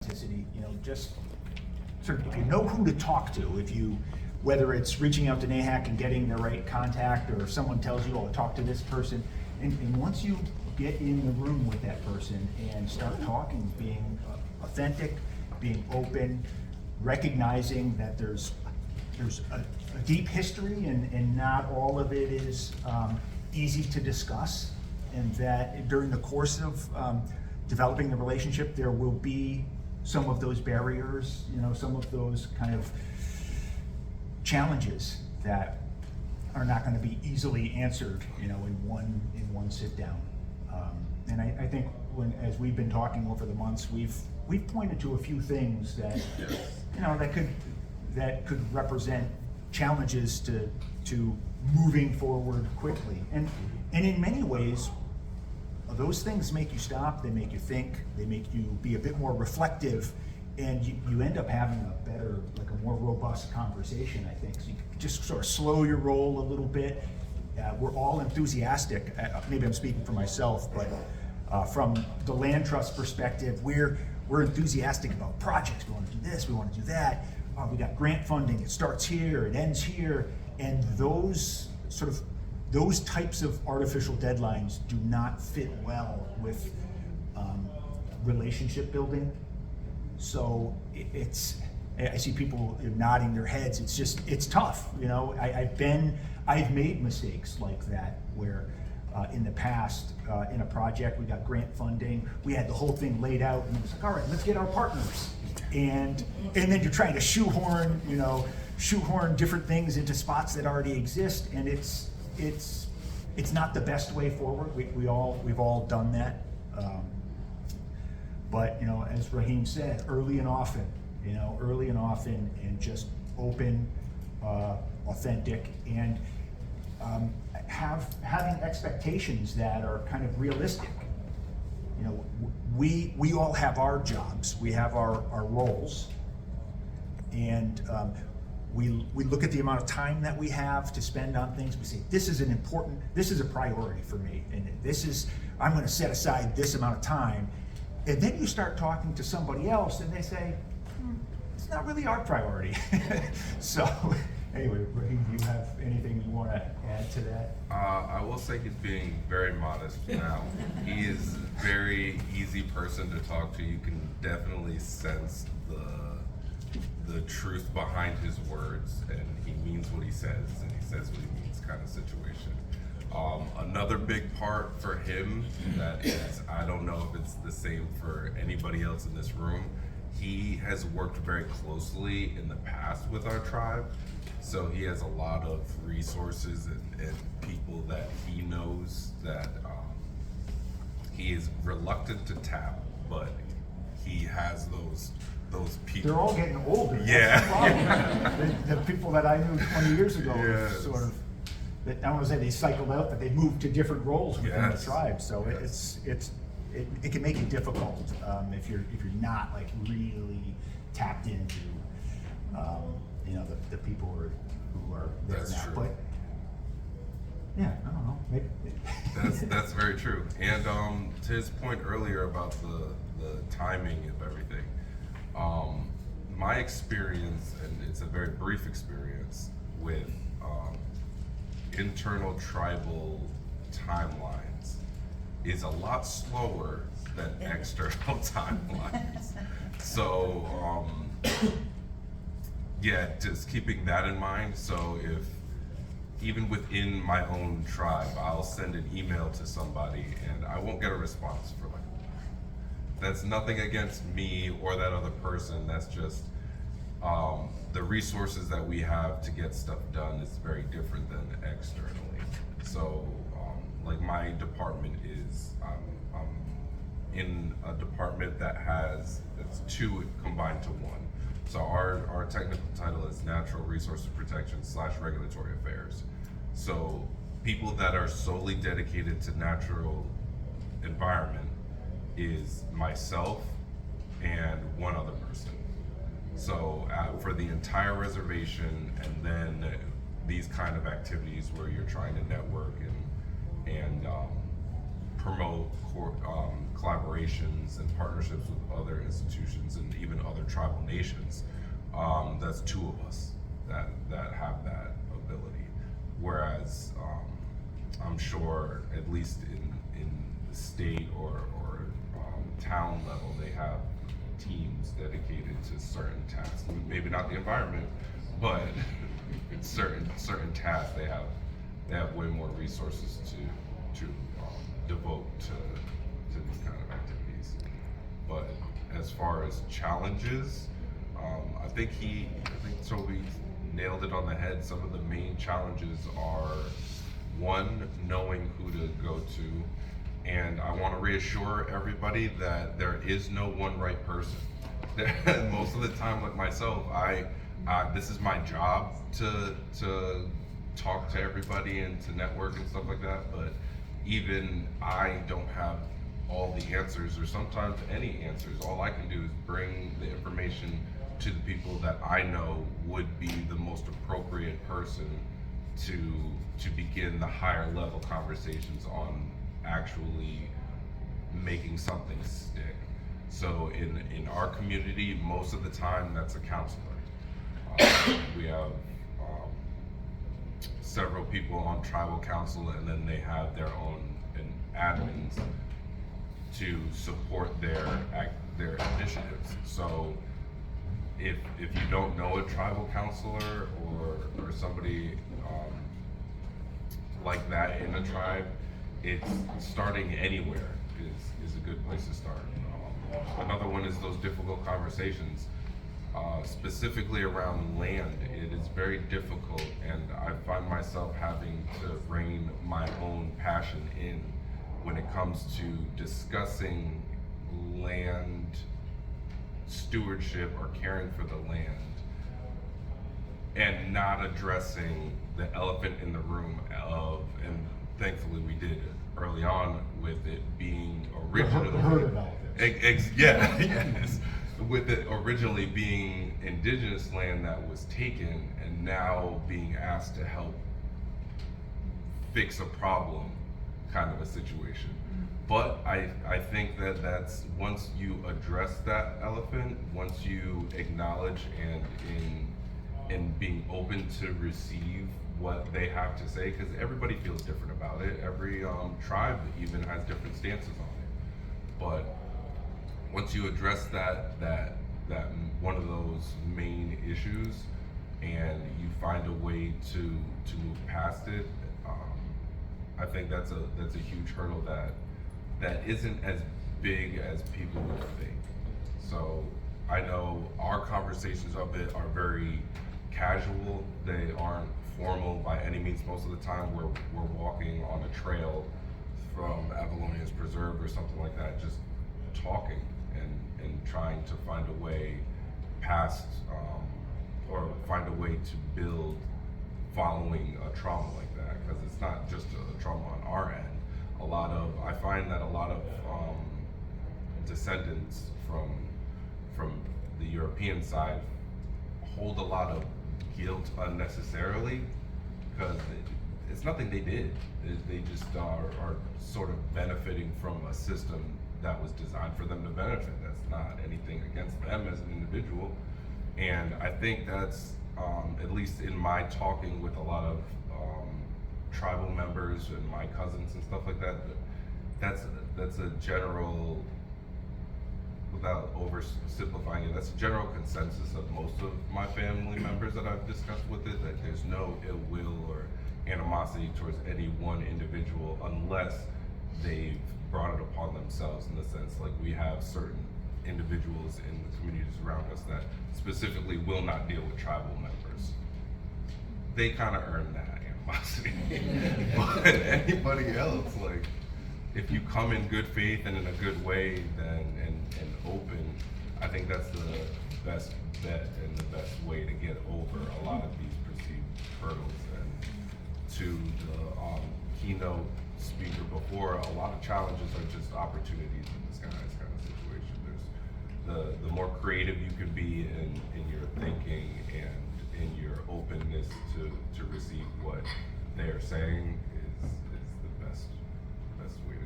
authenticity, just sort of, if you know who to talk to, whether it's reaching out to NAHAC and getting the right contact, or if someone tells you, oh, talk to this person, and once you get in the room with that person and start talking, being authentic, being open, recognizing that there's a deep history and not all of it is easy to discuss, and that during the course of developing the relationship, there will be some of those barriers, some of those kind of challenges that are not going to be easily answered, in one sit down. And I think as we've been talking over the months, we've pointed to a few things that that could represent challenges to moving forward quickly. And in many ways, those things make you stop, they make you think, they make you be a bit more reflective, and you end up having a better, like a more robust conversation, I think. So you can just sort of slow your roll a little bit. We're all enthusiastic, maybe I'm speaking for myself, but from the land trust perspective, we're enthusiastic about projects. We want to do this, we want to do that. We got grant funding, it starts here, it ends here, and those types of artificial deadlines do not fit well with relationship building. So I see people nodding their heads. It's tough. I've made mistakes like that where in the past, in a project, we got grant funding, we had the whole thing laid out, and it was like, all right, let's get our partners. And then you're trying to shoehorn different things into spots that already exist, and it's not the best way forward. We've all done that. But as Rahiem said, early and often, and just open, authentic, and having expectations that are kind of realistic. We all have our jobs, we have our roles, and we look at the amount of time that we have to spend on things. We say, this is a priority for me, and I'm going to set aside this amount of time. And then you start talking to somebody else, and they say, it's not really our priority. So, anyway, Rahiem, do you have anything you want to add to that? I will say he's being very modest now. He is a very easy person to talk to. You can definitely sense the truth behind his words, and he means what he says, and he says what he means kind of situation. Another big part for him that is, I don't know if it's the same for anybody else in this room, he has worked very closely in the past with our tribe, so he has a lot of resources and people that he knows that he is reluctant to tap, but he has those people. They're all getting older. Yeah. The people that I knew 20 years ago Yes. sort of, I don't want to say they cycled out, but they moved to different roles within the Yes. tribe. So Yes. it can make it difficult if you're not like really tapped into the people who are there That's now. true. But yeah, I don't know. Maybe. That's very true. And to his point earlier about the timing of everything, my experience, and it's a very brief experience with internal tribal timelines, is a lot slower than external timelines. So yeah, just keeping that in mind. So if even within my own tribe, I'll send an email to somebody and I won't get a response for like a week. That's nothing against me or that other person. That's just the resources that we have to get stuff done is very different than externally. So like my department is, I'm in a department that it's two combined to one. So our technical title is Natural Resources Protection / Regulatory Affairs. So people that are solely dedicated to natural environment is myself and one other person. So for the entire reservation, and then these kind of activities where you're trying to network and promote collaborations and partnerships with other institutions and even other tribal nations. That's two of us that have that ability. Whereas I'm sure, at least in the state or town level, they have teams dedicated to certain tasks. Maybe not the environment, but certain tasks they have way more resources to devote to these kind of activities. But as far as challenges, I think Toby nailed it on the head. Some of the main challenges are, one, knowing who to go to. And I want to reassure everybody that there is no one right person. Most of the time, like myself, this is my job to talk to everybody and to network and stuff like that. But even I don't have all the answers, or sometimes any answers. All I can do is bring the information to the people that I know would be the most appropriate person to begin the higher level conversations on actually making something stick. So in our community, most of the time that's a counselor. We have several people on tribal council, and then they have their own admins to support their initiatives. So if you don't know a tribal counselor or somebody like that in a tribe, it's starting anywhere is a good place to start. Another one is those difficult conversations, specifically around land. It is very difficult, and I find myself having to rein my own passion in when it comes to discussing land stewardship or caring for the land, and not addressing the elephant in the room and thankfully we did early on with it being originally the herd of elephants. Yes, with it originally being indigenous land that was taken, and now being asked to help fix a problem kind of a situation. But I think that's, once you address that elephant, once you acknowledge and being open to receive what they have to say, because everybody feels different about it. Every tribe even has different stances on it. But once you address that one of those main issues, and you find a way to move past it, I think that's a huge hurdle that isn't as big as people would think. So I know our conversations of it are very casual. They aren't formal by any means. Most of the time we're walking on a trail from Avalonia's preserve or something like that, just talking and trying to find a way past or find a way to build following a trauma like that, because it's not just a trauma on our end. I find that a lot of descendants from the European side hold a lot of guilt unnecessarily, because it's nothing they did. They just are sort of benefiting from a system that was designed for them to benefit. That's not anything against them as an individual. And I think that's, at least in my talking with a lot of tribal members and my cousins and stuff like that, that's a general, without oversimplifying it, that's a general consensus of most of my family members that I've discussed with it, that there's no ill will or animosity towards any one individual unless they've brought it upon themselves, in the sense like we have certain individuals in the communities around us that specifically will not deal with tribal members. They kind of earn that animosity. But anybody else, like, if you come in good faith and in a good way, then and open, I think that's the best bet and the best way to get over a lot of these perceived hurdles. And to the keynote speaker before, a lot of challenges are just opportunities in disguise kind of situation. There's the more creative you can be in your thinking and in your openness to receive what they're saying is the best way to